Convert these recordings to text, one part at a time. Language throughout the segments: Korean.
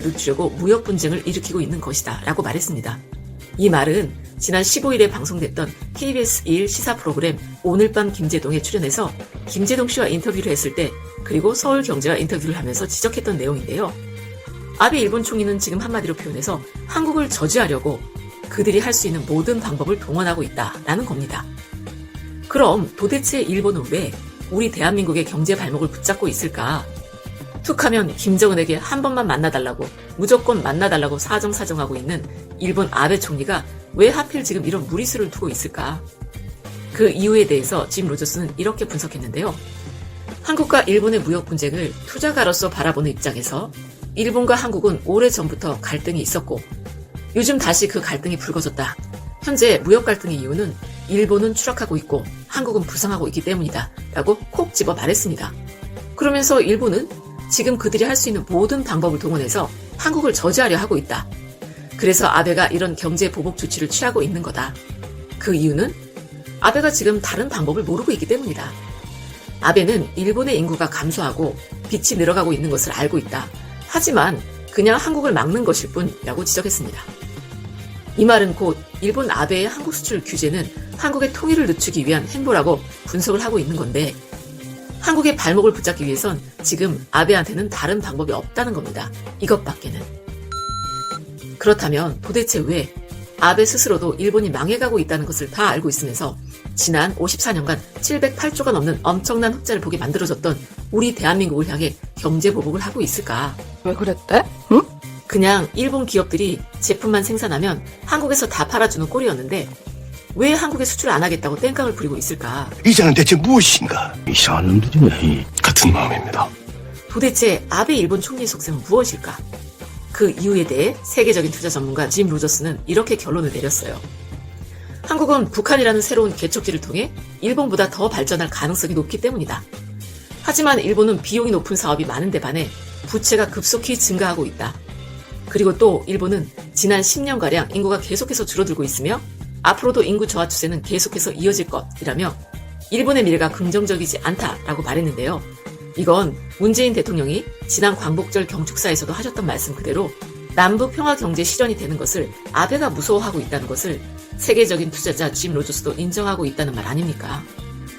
늦추려고 무역 분쟁을 일으키고 있는 것이다 라고 말했습니다. 이 말은 지난 15일에 방송됐던 KBS 2일 시사 프로그램 오늘 밤 김제동에 출연해서 김제동 씨와 인터뷰를 했을 때 그리고 서울경제와 인터뷰를 하면서 지적했던 내용인데요. 아베 일본 총리는 지금 한마디로 표현해서 한국을 저지하려고 그들이 할 수 있는 모든 방법을 동원하고 있다라는 겁니다. 그럼 도대체 일본은 왜 우리 대한민국의 경제 발목을 붙잡고 있을까? 툭하면 김정은에게 한 번만 만나달라고 무조건 만나달라고 사정사정하고 있는 일본 아베 총리가 왜 하필 지금 이런 무리수를 두고 있을까? 그 이유에 대해서 짐 로저스는 이렇게 분석했는데요. 한국과 일본의 무역 분쟁을 투자가로서 바라보는 입장에서 일본과 한국은 오래전부터 갈등이 있었고 요즘 다시 그 갈등이 불거졌다. 현재 무역 갈등의 이유는 일본은 추락하고 있고 한국은 부상하고 있기 때문이다 라고 콕 집어 말했습니다. 그러면서 일본은 지금 그들이 할 수 있는 모든 방법을 동원해서 한국을 저지하려 하고 있다. 그래서 아베가 이런 경제 보복 조치를 취하고 있는 거다. 그 이유는 아베가 지금 다른 방법을 모르고 있기 때문이다. 아베는 일본의 인구가 감소하고 빚이 늘어가고 있는 것을 알고 있다. 하지만 그냥 한국을 막는 것일 뿐이라고 지적했습니다. 이 말은 곧 일본 아베의 한국 수출 규제는 한국의 통일을 늦추기 위한 행보라고 분석을 하고 있는 건데 한국의 발목을 붙잡기 위해선 지금 아베한테는 다른 방법이 없다는 겁니다. 이것밖에는. 그렇다면 도대체 왜 아베 스스로도 일본이 망해가고 있다는 것을 다 알고 있으면서 지난 54년간 708조가 넘는 엄청난 흑자를 보게 만들어졌던 우리 대한민국을 향해 경제 보복을 하고 있을까? 왜 그랬대? 응? 그냥 일본 기업들이 제품만 생산하면 한국에서 다 팔아주는 꼴이었는데 왜 한국에 수출 안 하겠다고 땡깡을 부리고 있을까? 이자는 대체 무엇인가? 이상한 놈들이네. 같은 마음입니다. 도대체 아베 일본 총리의 속셈은 무엇일까? 그 이유에 대해 세계적인 투자 전문가 짐 로저스는 이렇게 결론을 내렸어요. 한국은 북한이라는 새로운 개척지를 통해 일본보다 더 발전할 가능성이 높기 때문이다. 하지만 일본은 비용이 높은 사업이 많은데 반해 부채가 급속히 증가하고 있다. 그리고 또 일본은 지난 10년가량 인구가 계속해서 줄어들고 있으며 앞으로도 인구 저하 추세는 계속해서 이어질 것이라며 일본의 미래가 긍정적이지 않다라고 말했는데요. 이건 문재인 대통령이 지난 광복절 경축사에서도 하셨던 말씀 그대로 남북 평화 경제 실현이 되는 것을 아베가 무서워하고 있다는 것을 세계적인 투자자 짐 로저스도 인정하고 있다는 말 아닙니까?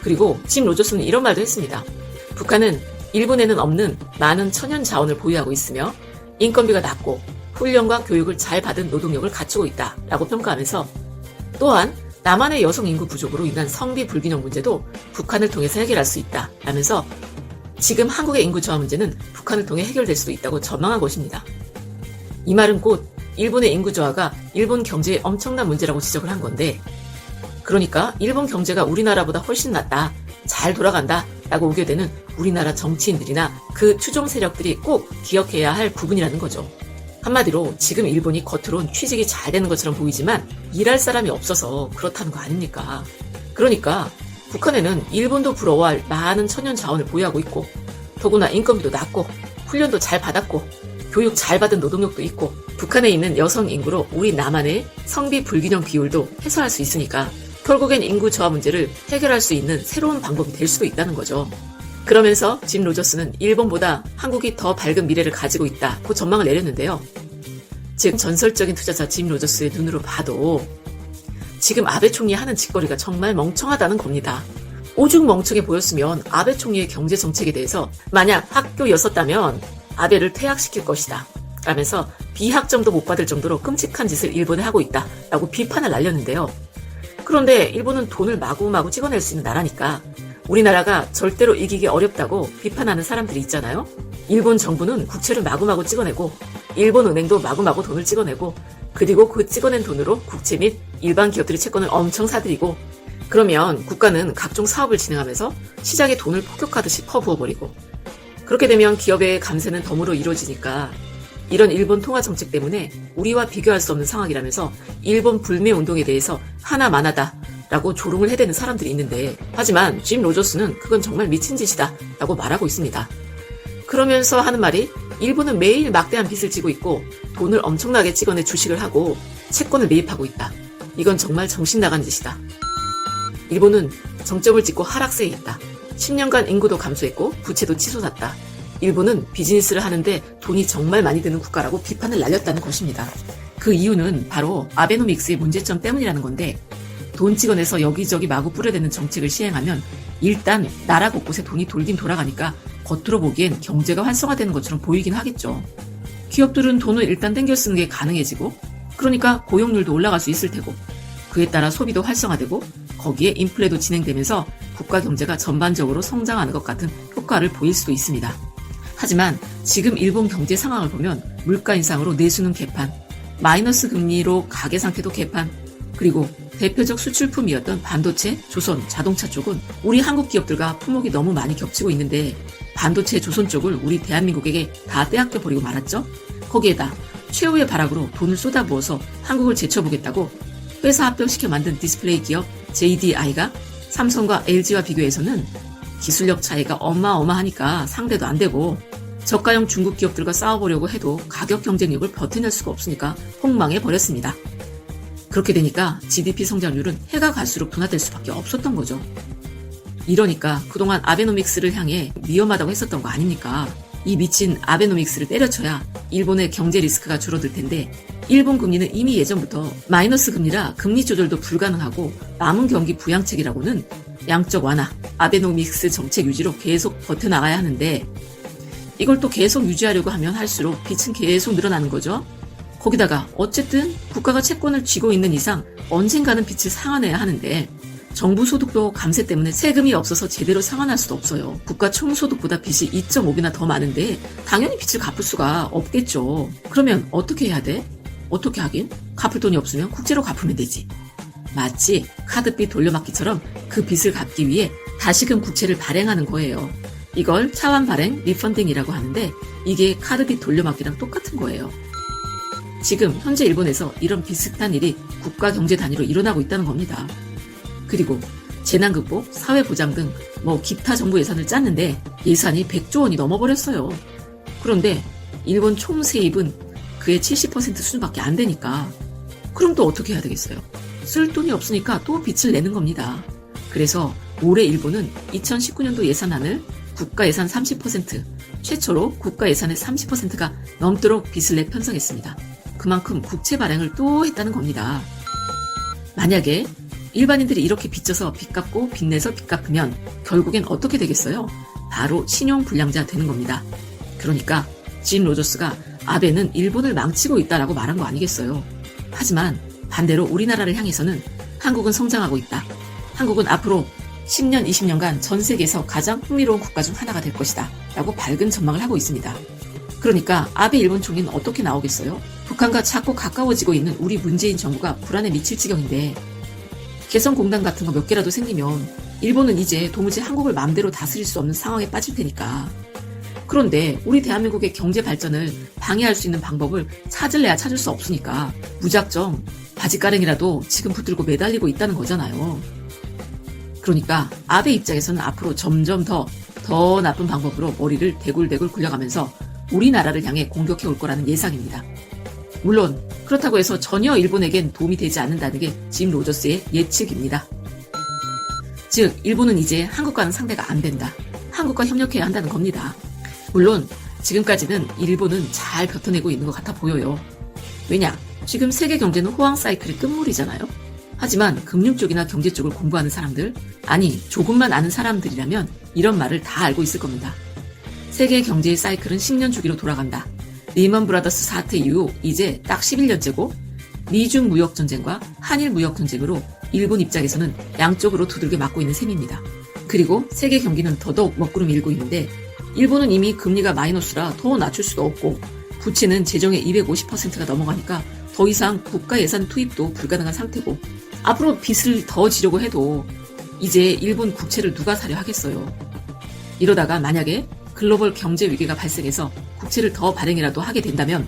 그리고 짐 로저스는 이런 말도 했습니다. 북한은 일본에는 없는 많은 천연 자원을 보유하고 있으며 인건비가 낮고 훈련과 교육을 잘 받은 노동력을 갖추고 있다라고 평가하면서 또한 남한의 여성 인구 부족으로 인한 성비 불균형 문제도 북한을 통해서 해결할 수 있다 라면서 지금 한국의 인구 저하 문제는 북한을 통해 해결될 수도 있다고 전망한 것입니다. 이 말은 곧 일본의 인구 저하가 일본 경제에 엄청난 문제라고 지적을 한 건데 그러니까 일본 경제가 우리나라보다 훨씬 낫다, 잘 돌아간다 라고 우겨대는 우리나라 정치인들이나 그 추종 세력들이 꼭 기억해야 할 부분이라는 거죠. 한마디로 지금 일본이 겉으론 취직이 잘 되는 것처럼 보이지만 일할 사람이 없어서 그렇다는 거 아닙니까? 그러니까 북한에는 일본도 부러워할 많은 천연 자원을 보유하고 있고 더구나 인건비도 낮고 훈련도 잘 받았고 교육 잘 받은 노동력도 있고 북한에 있는 여성 인구로 우리 남한의 성비 불균형 비율도 해소할 수 있으니까 결국엔 인구 저하 문제를 해결할 수 있는 새로운 방법이 될 수도 있다는 거죠. 그러면서 짐 로저스는 일본보다 한국이 더 밝은 미래를 가지고 있다고 전망을 내렸는데요. 지금 전설적인 투자자 짐 로저스의 눈으로 봐도 지금 아베 총리 하는 짓거리가 정말 멍청하다는 겁니다. 오죽 멍청해 보였으면 아베 총리의 경제 정책에 대해서 만약 학교였었다면 아베를 퇴학시킬 것이다 라면서 비학점도 못 받을 정도로 끔찍한 짓을 일본에 하고 있다 라고 비판을 날렸는데요. 그런데 일본은 돈을 마구마구 찍어낼 수 있는 나라니까 우리나라가 절대로 이기기 어렵다고 비판하는 사람들이 있잖아요. 일본 정부는 국채를 마구마구 찍어내고 일본 은행도 마구마구 돈을 찍어내고 그리고 그 찍어낸 돈으로 국채 및 일반 기업들이 채권을 엄청 사들이고 그러면 국가는 각종 사업을 진행하면서 시장에 돈을 폭격하듯이 퍼부어버리고 그렇게 되면 기업의 감세는 덤으로 이루어지니까 이런 일본 통화 정책 때문에 우리와 비교할 수 없는 상황이라면서 일본 불매 운동에 대해서 하나만하다 라고 조롱을 해대는 사람들이 있는데 하지만 짐 로저스는 그건 정말 미친 짓이다 라고 말하고 있습니다. 그러면서 하는 말이 일본은 매일 막대한 빚을 지고 있고 돈을 엄청나게 찍어내 주식을 하고 채권을 매입하고 있다. 이건 정말 정신 나간 짓이다. 일본은 정점을 찍고 하락세에 있다. 10년간 인구도 감소했고 부채도 치솟았다. 일본은 비즈니스를 하는데 돈이 정말 많이 드는 국가라고 비판을 날렸다는 것입니다. 그 이유는 바로 아베노믹스의 문제점 때문이라는 건데, 돈 찍어내서 여기저기 마구 뿌려대는 정책을 시행하면 일단 나라 곳곳에 돈이 돌긴 돌아가니까 겉으로 보기엔 경제가 활성화되는 것처럼 보이긴 하겠죠. 기업들은 돈을 일단 땡겨 쓰는 게 가능해지고, 그러니까 고용률도 올라갈 수 있을 테고, 그에 따라 소비도 활성화되고, 거기에 인플레도 진행되면서 국가 경제가 전반적으로 성장하는 것 같은 효과를 보일 수도 있습니다. 하지만 지금 일본 경제 상황을 보면 물가 인상으로 내수는 개판, 마이너스 금리로 가계 상태도 개판, 그리고 대표적 수출품이었던 반도체, 조선, 자동차 쪽은 우리 한국 기업들과 품목이 너무 많이 겹치고 있는데 반도체, 조선 쪽을 우리 대한민국에게 다 빼앗겨 버리고 말았죠. 거기에다 최후의 발악으로 돈을 쏟아부어서 한국을 제쳐보겠다고 회사 합병시켜 만든 디스플레이 기업 JDI가 삼성과 LG와 비교해서는 기술력 차이가 어마어마하니까 상대도 안 되고, 저가형 중국 기업들과 싸워보려고 해도 가격 경쟁력을 버텨낼 수가 없으니까 폭망해버렸습니다. 그렇게 되니까 GDP 성장률은 해가 갈수록 둔화될 수밖에 없었던 거죠. 이러니까 그동안 아베노믹스를 향해 위험하다고 했었던 거 아닙니까? 이 미친 아베노믹스를 때려쳐야 일본의 경제 리스크가 줄어들 텐데, 일본 금리는 이미 예전부터 마이너스 금리라 금리 조절도 불가능하고 남은 경기 부양책이라고는 양적 완화, 아베노믹스 정책 유지로 계속 버텨나가야 하는데, 이걸 또 계속 유지하려고 하면 할수록 빚은 계속 늘어나는 거죠. 거기다가 어쨌든 국가가 채권을 쥐고 있는 이상 언젠가는 빚을 상환해야 하는데, 정부 소득도 감세 때문에 세금이 없어서 제대로 상환할 수도 없어요. 국가 총소득보다 빚이 2.5배나 더 많은데 당연히 빚을 갚을 수가 없겠죠. 그러면 어떻게 해야 돼? 어떻게 하긴? 갚을 돈이 없으면 국제로 갚으면 되지. 마치 카드빚 돌려막기처럼 그 빚을 갚기 위해 다시금 국채를 발행하는 거예요. 이걸 차환 발행 리펀딩이라고 하는데, 이게 카드빚 돌려막기랑 똑같은 거예요. 지금 현재 일본에서 이런 비슷한 일이 국가 경제 단위로 일어나고 있다는 겁니다. 그리고 재난극복, 사회보장 등 기타 정부 예산을 짰는데 예산이 100조 원이 넘어버렸어요. 그런데 일본 총 세입은 그의 70% 수준밖에 안 되니까, 그럼 또 어떻게 해야 되겠어요? 쓸 돈이 없으니까 또 빚을 내는 겁니다. 그래서 올해 일본은 2019년도 예산안을 국가 예산 30%, 최초로 국가 예산의 30%가 넘도록 빚을 내 편성했습니다. 그만큼 국채 발행을 또 했다는 겁니다. 만약에 일반인들이 이렇게 빚져서 빚 갚고 빚내서 빚 갚으면 결국엔 어떻게 되겠어요? 바로 신용불량자 되는 겁니다. 그러니까 짐 로저스가 아베는 일본을 망치고 있다라고 말한 거 아니겠어요. 하지만 반대로 우리나라를 향해서는 한국은 성장하고 있다. 한국은 앞으로 10년, 20년간 전 세계에서 가장 흥미로운 국가 중 하나가 될 것이다 라고 밝은 전망을 하고 있습니다. 그러니까 아베 일본 총리는 어떻게 나오겠어요? 북한과 자꾸 가까워지고 있는 우리 문재인 정부가 불안에 미칠 지경인데, 개성공단 같은 거 몇 개라도 생기면 일본은 이제 도무지 한국을 마음대로 다스릴 수 없는 상황에 빠질 테니까. 그런데 우리 대한민국의 경제 발전을 방해할 수 있는 방법을 찾을래야 찾을 수 없으니까 무작정 바지가랭이라도 지금 붙들고 매달리고 있다는 거잖아요. 그러니까 아베 입장에서는 앞으로 점점 더 나쁜 방법으로 머리를 대굴대굴 굴려가면서 우리나라를 향해 공격해 올 거라는 예상입니다. 물론 그렇다고 해서 전혀 일본에겐 도움이 되지 않는다는 게 짐 로저스의 예측입니다. 즉 일본은 이제 한국과는 상대가 안 된다. 한국과 협력해야 한다는 겁니다. 물론 지금까지는 일본은 잘 버텨내고 있는 것 같아 보여요. 왜냐? 지금 세계 경제는 호황 사이클의 끝물이잖아요. 하지만 금융 쪽이나 경제 쪽을 공부하는 사람들, 아니 조금만 아는 사람들이라면 이런 말을 다 알고 있을 겁니다. 세계 경제의 사이클은 10년 주기로 돌아간다. 리먼 브라더스 사태 이후 이제 딱 11년째고, 미중 무역전쟁과 한일 무역전쟁으로 일본 입장에서는 양쪽으로 두들겨 맞고 있는 셈입니다. 그리고 세계 경기는 더더욱 먹구름 일고 있는데, 일본은 이미 금리가 마이너스라 더 낮출 수도 없고, 부채는 재정의 250%가 넘어가니까 더 이상 국가 예산 투입도 불가능한 상태고, 앞으로 빚을 더 지려고 해도 이제 일본 국채를 누가 사려 하겠어요. 이러다가 만약에 글로벌 경제 위기가 발생해서 국채를 더 발행이라도 하게 된다면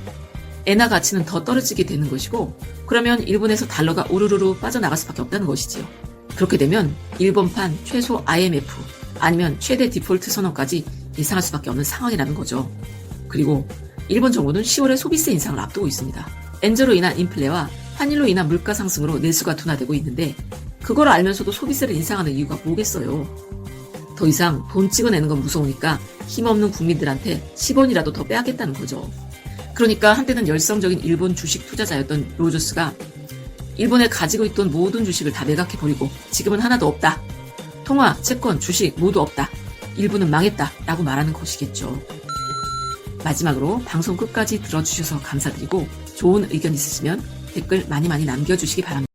엔화 가치는 더 떨어지게 되는 것이고, 그러면 일본에서 달러가 우르르르 빠져나갈 수밖에 없다는 것이지요. 그렇게 되면 일본판 최소 IMF 아니면 최대 디폴트 선언까지 예상할 수밖에 없는 상황이라는 거죠. 그리고 일본 정부는 10월에 소비세 인상을 앞두고 있습니다. 엔저로 인한 인플레와 환율로 인한 물가 상승으로 내수가 둔화되고 있는데, 그걸 알면서도 소비세를 인상하는 이유가 뭐겠어요? 더 이상 돈 찍어내는 건 무서우니까 힘없는 국민들한테 10원이라도 더 빼앗겠다는 거죠. 그러니까 한때는 열성적인 일본 주식 투자자였던 로저스가 일본에 가지고 있던 모든 주식을 다 매각해버리고 지금은 하나도 없다. 통화, 채권, 주식 모두 없다. 일본은 망했다. 라고 말하는 것이겠죠. 마지막으로 방송 끝까지 들어주셔서 감사드리고 좋은 의견 있으시면 댓글 많이 남겨주시기 바랍니다.